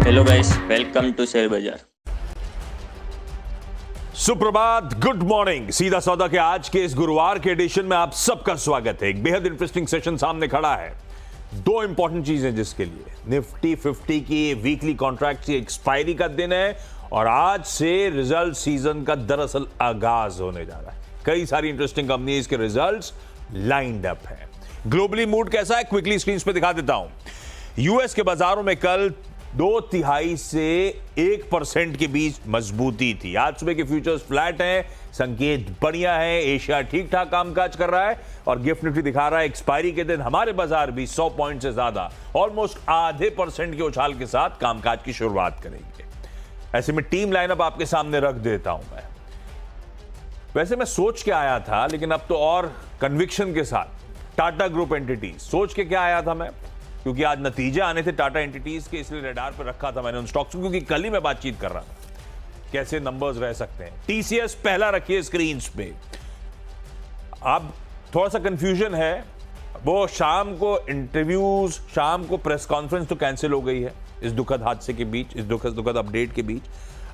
Hello guys, welcome to share Bazaar. सुप्रभात, good morning. सीधा सौदा के आज के इस गुरुवार के एडिशन में आप सबका स्वागत है। एक बेहद इंटरेस्टिंग सेशन सामने खड़ा है। दो इंपॉर्टेंट चीजें जिसके लिए निफ्टी 50 की वीकली कॉन्ट्रैक्ट की एक्सपायरी का दिन है और आज से रिजल्ट सीजन का दरअसल आगाज होने जा रहा है। कई सारी इंटरेस्टिंग कंपनीज के रिजल्ट्स लाइंड अप है। ग्लोबली मूड कैसा है क्विकली स्क्रीन पे दिखा देता हूं। यूएस के बाजारों में कल 2/3 से 1% के बीच मजबूती थी। आज सुबह के फ्यूचर्स फ्लैट हैं, संकेत बढ़िया है। एशिया ठीक ठाक कामकाज कर रहा है और गिफ्ट निफ्टी दिखा रहा है एक्सपायरी के दिन हमारे बाजार भी 100 पॉइंट से ज्यादा, ऑलमोस्ट आधे % के उछाल के साथ कामकाज की शुरुआत करेंगे। ऐसे में टीम लाइनअप आपके सामने रख देता हूं मैं। वैसे मैं सोच के आया था, लेकिन अब तो और कन्विक्शन के साथ टाटा ग्रुप एंटिटी सोच के क्या आया था मैं, क्योंकि आज नतीजे आने थे टाटा एंटिटीज के, इसलिए रडार पर रखा था मैंने उन स्टॉक्स को, क्योंकि कल ही मैं बातचीत कर रहा था कैसे नंबर्स रह सकते हैं। टीसीएस पहला रखिए स्क्रीन पे। अब थोड़ा सा कंफ्यूजन है, वो शाम को इंटरव्यूज, शाम को प्रेस कॉन्फ्रेंस तो कैंसिल हो गई है इस दुखद हादसे के बीच, इस दुखद अपडेट के बीच।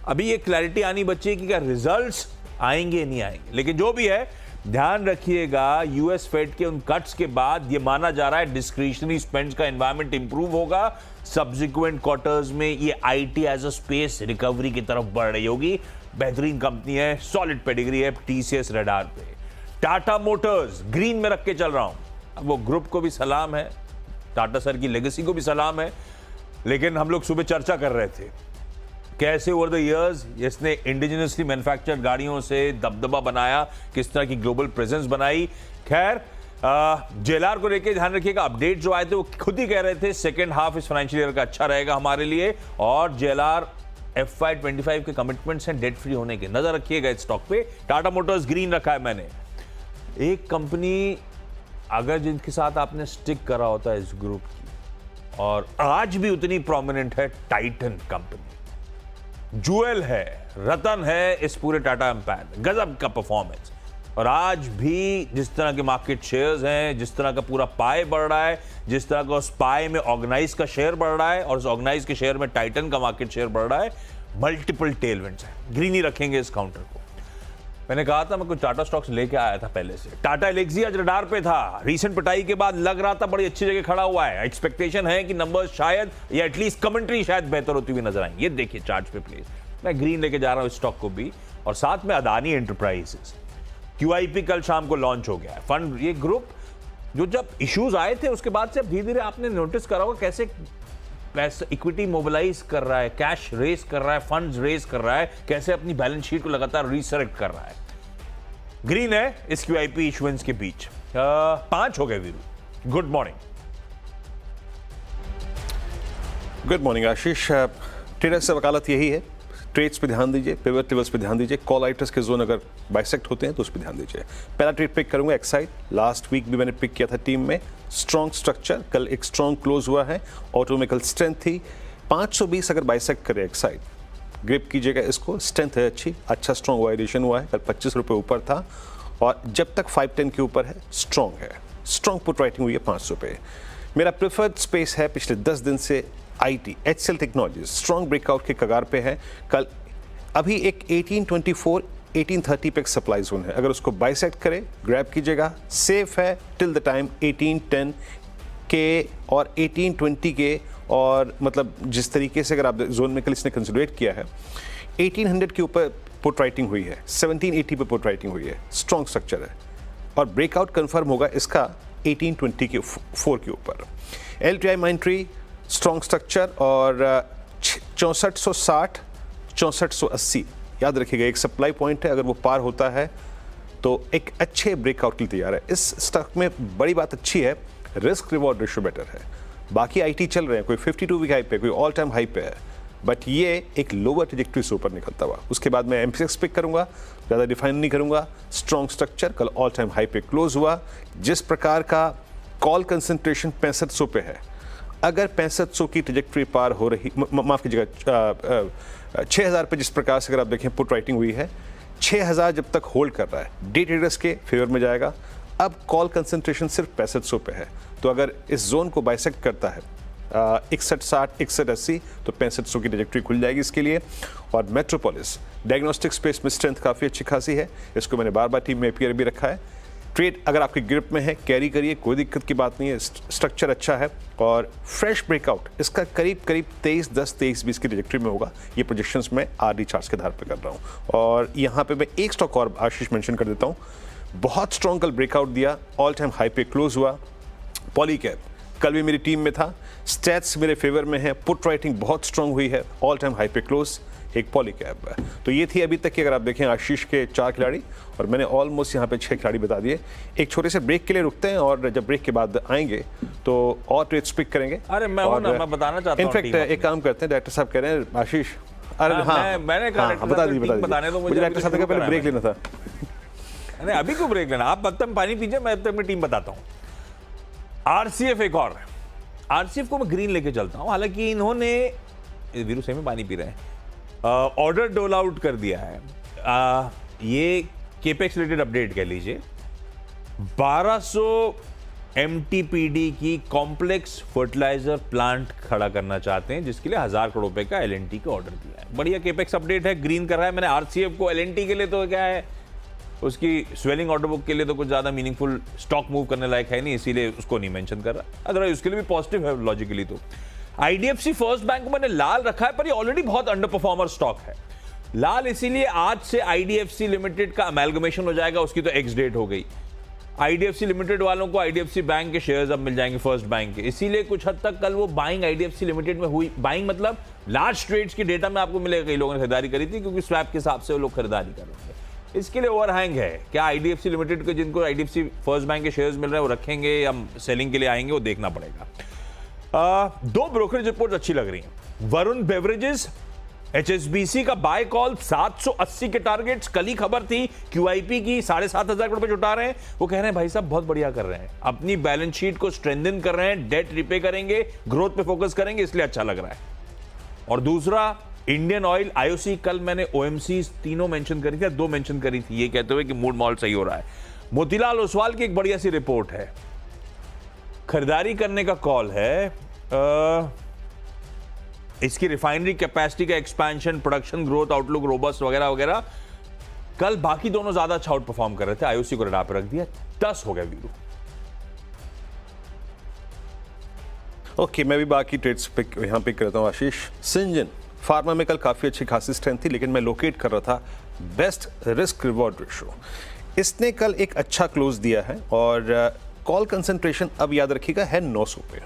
अभी ये क्लैरिटी आनी बची है कि क्या रिजल्ट्स आएंगे नहीं आएंगे। लेकिन जो भी है, ध्यान रखिएगा यूएस फेड के उन कट्स के बाद ये माना जा रहा है डिस्क्रिशनरी स्पेंड्स का एनवायरनमेंट इंप्रूव होगा। सब्सिक्वेंट क्वार्टर्स में ये IT as a space recovery की तरफ बढ़ रही होगी। बेहतरीन कंपनी है, सॉलिड पेडिग्री है टीसीएस रडार पे। टाटा मोटर्स ग्रीन में रख के चल रहा हूं। अब वो ग्रुप को भी सलाम है, टाटा सर की लेगेसी को भी सलाम है, लेकिन हम लोग सुबह चर्चा कर रहे थे कैसे ओवर द इयर्स इसने इंडिजिनसली मैन्युफैक्चर्ड गाड़ियों से दबदबा बनाया, किस तरह की ग्लोबल प्रेजेंस बनाई। खैर, जेएलआर को लेके ध्यान रखिएगा, अपडेट जो आए थे वो खुद ही कह रहे थे सेकेंड हाफ इस फाइनेंशियल ईयर का अच्छा रहेगा हमारे लिए, और जेएलआर FY25 के कमिटमेंट्स हैं डेट फ्री होने के। नजर रखिएगा इस स्टॉक पे। टाटा मोटर्स ग्रीन रखा है मैंने। एक कंपनी अगर जिनके साथ आपने स्टिक करा होता है इस ग्रुप की और आज भी उतनी प्रोमिनेंट है, टाइटन कंपनी जूएल है, रतन है इस पूरे टाटा एम्पायर में। गजब का परफॉर्मेंस। और आज भी जिस तरह के मार्केट शेयर्स हैं, जिस तरह का पूरा पाए बढ़ रहा है, जिस तरह का उस पाए में ऑर्गेनाइज का शेयर बढ़ रहा है और उस ऑर्गेनाइज के शेयर में टाइटन का मार्केट शेयर बढ़ रहा है, मल्टीपल टेलविंड्स हैं। ग्रीन ही रखेंगे इस काउंटर को। मैंने कहा था मैं कुछ टाटा स्टॉक्स लेके आया था पहले से। टाटा एलेक्सी आज रडार पे था, रीसेंट पिटाई के बाद लग रहा था बड़ी अच्छी जगह खड़ा हुआ है। एक्सपेक्टेशन है कि नंबर्स शायद या एटलीस्ट कमेंट्री शायद बेहतर होती हुई नजर आएंगे। ये देखिए चार्ट पे प्लीज। मैं ग्रीन लेके जा रहा हूं इस स्टॉक को भी, और साथ में अदानी एंटरप्राइजेस। QIP कल शाम को लॉन्च हो गया है। फंड, ये ग्रुप जो जब इश्यूज आए थे उसके बाद से अब धीरे धीरे आपने नोटिस करा होगा कैसे पैसा इक्विटी मोबिलाइज कर रहा है, कैश रेस कर रहा है, फंड्स रेस कर रहा है, कैसे अपनी बैलेंस शीट को लगातार रिसरेक्ट कर रहा है। ग्रीन है इस QIP इश्यूएंस के बीच। 5 हो गए Veeru. Good morning. Good morning Ashish. Traders से वकालत यही है, ट्रेड्स पे ध्यान दीजिए, पिवट लेवल्स पे ध्यान दीजिए, कॉल आइटर्स के जोन अगर बाइसेक्ट होते हैं तो उस पर ध्यान दीजिए। पहला ट्रेड पिक करूंगा एक्साइड। लास्ट वीक भी मैंने पिक किया था टीम में। स्ट्रॉन्ग स्ट्रक्चर, कल एक स्ट्रॉन्ग क्लोज हुआ है। ऑटो में कल स्ट्रेंथ थी। 520 अगर बाइसेक्ट करे एक्साइड, ग्रिप कीजिएगा इसको। स्ट्रेंथ है अच्छी, अच्छा स्ट्रॉन्ग वाइडेशन हुआ है। कल 25 रुपये ऊपर था और जब तक 510 के ऊपर है स्ट्रॉन्ग है। स्ट्रॉन्ग पुट राइटिंग हुई है 500 पे। मेरा प्रेफर्ड स्पेस है पिछले 10 दिन से IT, HCL technologies strong breakout के कगार पे है। कल अभी एक 1824 1830 पे एक सप्लाई जोन है, अगर उसको बाइसेक्ट करे ग्रैब कीजिएगा। सेफ है टिल द टाइम 1810 के और 1820 के, और मतलब जिस तरीके से अगर आप जोन में कल इसने कंसिडरेट किया है 1800 के ऊपर पुट राइटिंग हुई है, 1780 पे पुट राइटिंग हुई है। स्ट्रॉन्ग स्ट्रक्चर है और ब्रेकआउट कंफर्म होगा इसका 1820 के 4 के ऊपर। LTI माइंट्री स्ट्रॉन्ग स्ट्रक्चर और 6460 6480 याद रखिएगा एक सप्लाई पॉइंट है, अगर वो पार होता है तो एक अच्छे ब्रेकआउट के लिए तैयार है। इस स्टॉक में बड़ी बात अच्छी है, रिस्क रिवॉर्ड रेशियो बेटर है। बाकी IT चल रहे हैं, कोई 52 वीक हाई पे, कोई ऑल टाइम हाई पे है, बट ये एक लोअर ट्रैजेक्टरी से ऊपर निकलता हुआ। उसके बाद मैं MCX पिक करूंगा, ज़्यादा डिफाइन नहीं करूंगा। स्ट्रॉन्ग स्ट्रक्चर, कल ऑल टाइम हाई पे क्लोज हुआ। जिस प्रकार का कॉल कंसंट्रेशन 6500 पे है, अगर 6500 की ट्रैजेक्टरी पार हो रही, माफ कीजिएगा 6000 पे जिस प्रकार से अगर आप देखें पुट राइटिंग हुई है, 6000 जब तक होल्ड कर रहा है डे ट्रेडर्स के फेवर में जाएगा। अब कॉल कंसंट्रेशन सिर्फ 6500 पे है, तो अगर इस जोन को बाइसेक्ट करता है 61.60 61.80 तो 6500 की ट्रैजेक्टरी खुल जाएगी इसके लिए। और मेट्रोपोलिस डायग्नोस्टिक स्पेस में स्ट्रेंथ काफ़ी अच्छी खासी है, इसको मैंने बार बार टीम में अपीयर भी रखा है। ट्रेड अगर आपके ग्रिप में है कैरी करिए, कोई दिक्कत की बात नहीं है, स्ट्रक्चर अच्छा है और फ्रेश ब्रेकआउट इसका करीब 23.10 23.20 की ट्रैजेक्टरी में होगा। ये प्रोजेक्शंस मैं आरडी चार्ट्स के आधार पर कर रहा हूँ। और यहाँ पे मैं एक स्टॉक और आशीष मेंशन कर देता हूँ, बहुत स्ट्रॉन्ग कल ब्रेकआउट दिया, ऑल टाइम हाई पे क्लोज हुआ। पॉलीकैब कल भी मेरी टीम में था, स्टैट्स मेरे फेवर में है, पुट राइटिंग बहुत स्ट्रॉन्ग हुई है, ऑल टाइम हाई पे क्लोज एक पॉलीकैब है। तो ये थी अभी तक की अगर आप देखें आशीष के 4 खिलाड़ी और मैंने ऑलमोस्ट यहाँ पे 6 खिलाड़ी बता दिए। एक छोटे से ब्रेक के लिए रुकते हैं और जब ब्रेक के बाद आएंगे तो और ट्रेड्स पिक करेंगे। अरे मैं बताना चाहता हूँ, इनफैक्ट एक काम करते हैं, डायरेक्टर साहब कह रहे हैं आशीष, अरे मैंने कहा बता दीजिए मुझे डायरेक्टर साहब का पहले ब्रेक लेना था। नहीं अभी क्यों ब्रेक लेना, आप तब पानी पीजिए, मैं तब अपनी टीम बताता हूँ। आरसीएफ एक और, आरसीएफ को मैं ग्रीन लेके चलता हूँ, हालांकि इन्होंने वीरू से में पानी पी रहे हैं, ऑर्डर डोल आउट कर दिया है। ये केपेक्स रिलेटेड अपडेट कह लीजिए, 1200 एमटीपीडी की कॉम्प्लेक्स फर्टिलाइजर प्लांट खड़ा करना चाहते हैं, जिसके लिए 1000 करोड़ रुपए का एलएनटी का ऑर्डर दिया है। बढ़िया केपेक्स अपडेट है, ग्रीन कर रहा है। मैंने आरसीएफ को एलएनटी के लिए तो क्या है, उसकी स्वेलिंग ऑर्डर बुक के लिए तो कुछ ज्यादा मीनिंगफुल स्टॉक मूव करने लायक है नहीं, इसीलिए उसको नहीं मेंशन कर रहा। अदरवाइज उसके लिए भी पॉजिटिव है लॉजिकली। तो आईडीएफसी फर्स्ट बैंक को मैंने लाल रखा है, पर ये ऑलरेडी बहुत अंडर परफॉर्मर स्टॉक है। लाल इसीलिए आज से आईडीएफसी लिमिटेड का अमेलगमेशन हो जाएगा, उसकी तो एक्स डेट हो गई। आईडीएफसी लिमिटेड वालों को आईडीएफसी बैंक के शेयर्स अब मिल जाएंगे फर्स्ट बैंक के, इसीलिए कुछ हद तक कल वो बाइंग आईडीएफसी लिमिटेड में हुई। बाइंग मतलब लार्ज ट्रेड्स की डेटा में आपको मिलेगा, कई लोगों ने खरीदारी करी थी क्योंकि स्वैप के हिसाब से वो लोग खरीदारी कर रहे थे। इसके लिए ओवरहैंग है। क्या आईडीएफसी लिमिटेड के जिनको आईडीएफसी फर्स्ट बैंक के शेयर्स मिल रहे हैं वो रखेंगे या सेलिंग के लिए आएंगे, वो देखना पड़ेगा। 2 ब्रोकरेज रिपोर्ट अच्छी लग रही हैं। वरुण बेवरेजेस एचएसबीसी का बाय कॉल 780 के टारगेट्स, कल ही खबर थी क्यूआईपी की 7,500 करोड़ रुपए जुटा रहे हैं। वो कह रहे हैं भाई साहब बहुत बढ़िया कर रहे हैं, अपनी बैलेंस शीट को स्ट्रेंथन कर रहे हैं, डेट रिपे करेंगे, ग्रोथ पे फोकस करेंगे, इसलिए अच्छा लग रहा है। और दूसरा इंडियन ऑयल, आईओसी, कल मैंने ओएमसी तीनों मेंशन करी थी, 2 मेंशन करी थी, ये कहते हुए कि मूड मॉल सही हो रहा है। मोतीलाल ओसवाल की एक बढ़िया सी रिपोर्ट है, खरीदारी करने का कॉल है। इसकी रिफाइनरी कैपेसिटी का expansion, production growth outlook robust वगैरह वगैरह। कल बाकी दोनों ज्यादा अच्छा आउट परफॉर्म कर रहे थे, आईओसी को रडार पर रख दिया, 10 हो गया वीरू। ओके, मैं भी बाकी ट्रेड्स पिक यहाँ पिक करता हूँ आशीष। सिंजन फार्मा में कल काफ़ी अच्छी खासी स्ट्रेंथ थी, लेकिन मैं लोकेट कर रहा था बेस्ट रिस्क रिवॉर्ड रेशो। इसने कल एक अच्छा क्लोज दिया है और कॉल कंसंट्रेशन अब याद रखिएगा है 900 पे।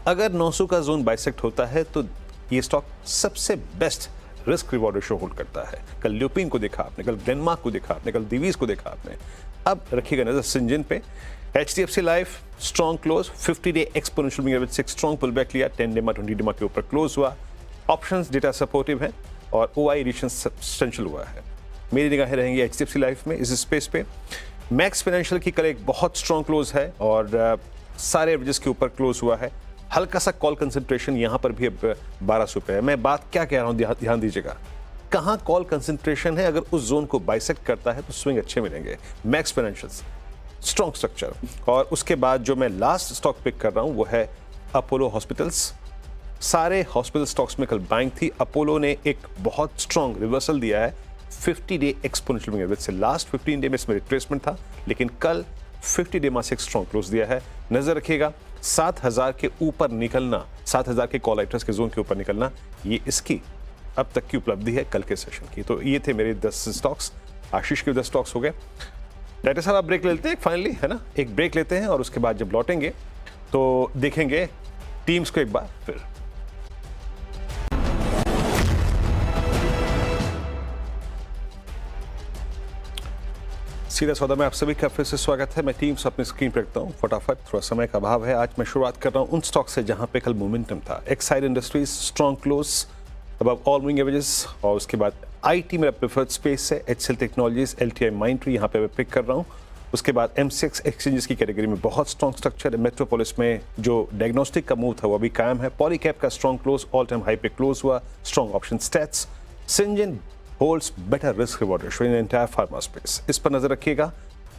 अगर 900 का जोन बाइसेक्ट होता है तो ये स्टॉक सबसे best risk reward ratio hold करता है। कल ल्यूपिन को देखा आपने, कल डेनमार्क को देखा आपने, कल दिवीज को देखा आपने। अब रखिएगा नजर सिंजन पे। HDFC life strong close, 50 day exponential moving average से स्ट्रॉन्ग पुल बैक लिया, 10 डे 20 डे के ऊपर क्लोज हुआ। ऑप्शंस डेटा सपोर्टिव है और ओआई एडिशन सब्सटेंशियल हुआ है। मेरी निगाहें रहेंगी एचडीएफसी लाइफ में इस स्पेस पे। मैक्स फाइनेंशियल की कल एक बहुत स्ट्रॉन्ग क्लोज है और सारे एवरेजेस के ऊपर क्लोज हुआ है। हल्का सा कॉल कंसंट्रेशन यहाँ पर भी अब 1200 पे है। मैं बात क्या कह रहा हूँ ध्यान दीजिएगा, कहाँ कॉल कंसंट्रेशन है, अगर उस जोन को बाइसेक्ट करता है तो स्विंग अच्छे मिलेंगे। Max financials strong structure. और उसके बाद जो मैं लास्ट स्टॉक पिक कर रहा हूँ वो है अपोलो हॉस्पिटल्स। सारे हॉस्पिटल स्टॉक्स में कल बाइंग थी, अपोलो ने एक बहुत स्ट्रॉन्ग रिवर्सल दिया है 50 डे एक्सपोनेंशियल मूविंग एवरेज से। लास्ट 15 डे में इसमें रिट्रेसमेंट था, लेकिन कल 50 डे में से एक स्ट्रॉन्ग क्लोज दिया है। नजर रखिएगा 7000 के ऊपर निकलना, 7000 के कॉल राइटर्स के जोन के ऊपर निकलना, ये इसकी अब तक की उपलब्धि है कल के सेशन की। तो ये थे मेरे 10 स्टॉक्स, आशीष के 10 स्टॉक्स हो गए। डायरेक्टर साहब आप ब्रेक लेते हैं फाइनली, है ना, एक ब्रेक लेते हैं और उसके बाद जब लौटेंगे तो देखेंगे टीम्स को एक बार फिर। सीधा सौदा में आप सभी का फिर से स्वागत है। मैं टीम्स अपनी स्क्रीन पर रखता हूँ फटाफट, थोड़ा समय का अभाव है। आज मैं शुरुआत कर रहा हूँ उन स्टॉक से जहां पे कल मोमेंटम था। Exide industries strong close above all moving averages, और उसके बाद आईटी मेरा प्रेफर्ड स्पेस है। एचसीएल टेक्नोलॉजीज, एलटीआई माइंट्री यहाँ पे मैं पिक कर रहा हूँ। उसके बाद एमसीएक्स एक्सचेंजेस की कैटेगरी में बहुत स्ट्रॉन्ग स्ट्रक्चर है। मेट्रोपोलिस में जो डायग्नोस्टिक का मूव था वो अभी कायम है। पॉलीकैप का strong close, all time high पे क्लोज हुआ, strong option stats. Syngene holds better risk reward ratio in entire pharma space, इस पर नजर रखिएगा।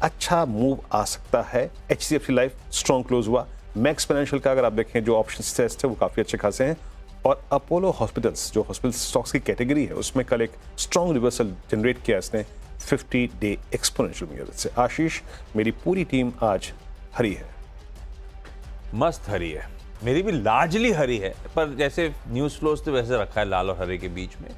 अच्छा मूव आ सकता है। एचडीएफसी लाइफ स्ट्रॉन्ग क्लोज हुआ, मैक्स फाइनेंशियल का अगर आप देखें जो ऑप्शन टेस्ट है वो काफ़ी अच्छे खासे हैं, और अपोलो हॉस्पिटल्स जो हॉस्पिटल स्टॉक्स की कैटेगरी है उसमें कल एक स्ट्रॉन्ग रिवर्सल जनरेट किया इसने 50-डे एक्सपोनेंशियल की मदद से। आशीष, मेरी पूरी टीम आज हरी है। मस्त हरी है, मेरी भी लार्जली हरी है, पर जैसे न्यूज़ फ्लोज तो वैसे रखा है लाल और हरे के बीच में।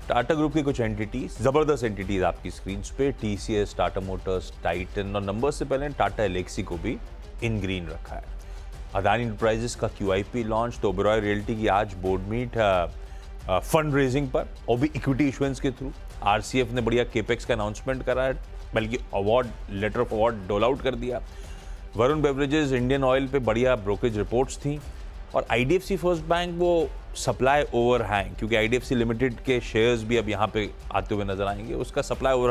टाटा ग्रुप की कुछ एंटिटीज, जबरदस्त एंटिटीज आपकी स्क्रीन पे, टीसीएस, टाटा मोटर्स, टाइटन, और नंबर से पहले टाटा एलेक्सी को भी इन ग्रीन रखा है। अदानी इंटरप्राइजेस का QIP लॉन्च, तो ओबेरॉय रियल्टी की आज बोर्ड मीट फंड रेजिंग पर, और भी इक्विटी इशुएंस के थ्रू। RCF ने बढ़िया केपेक्स का अनाउंसमेंट करा है, बल्कि अवार्ड लेटर ऑफ अवार्ड डोल आउट कर दिया। वरुण बेवरेजेस, इंडियन ऑयल पे बढ़िया ब्रोकरेज रिपोर्ट्स थी, और IDFC फर्स्ट बैंक वो सप्लाई ओवरहैंग, क्योंकि IDFC लिमिटेड के शेयर्स भी अब यहाँ पे आते हुए नजर आएंगे, उसका सप्लाई ओवरहैंग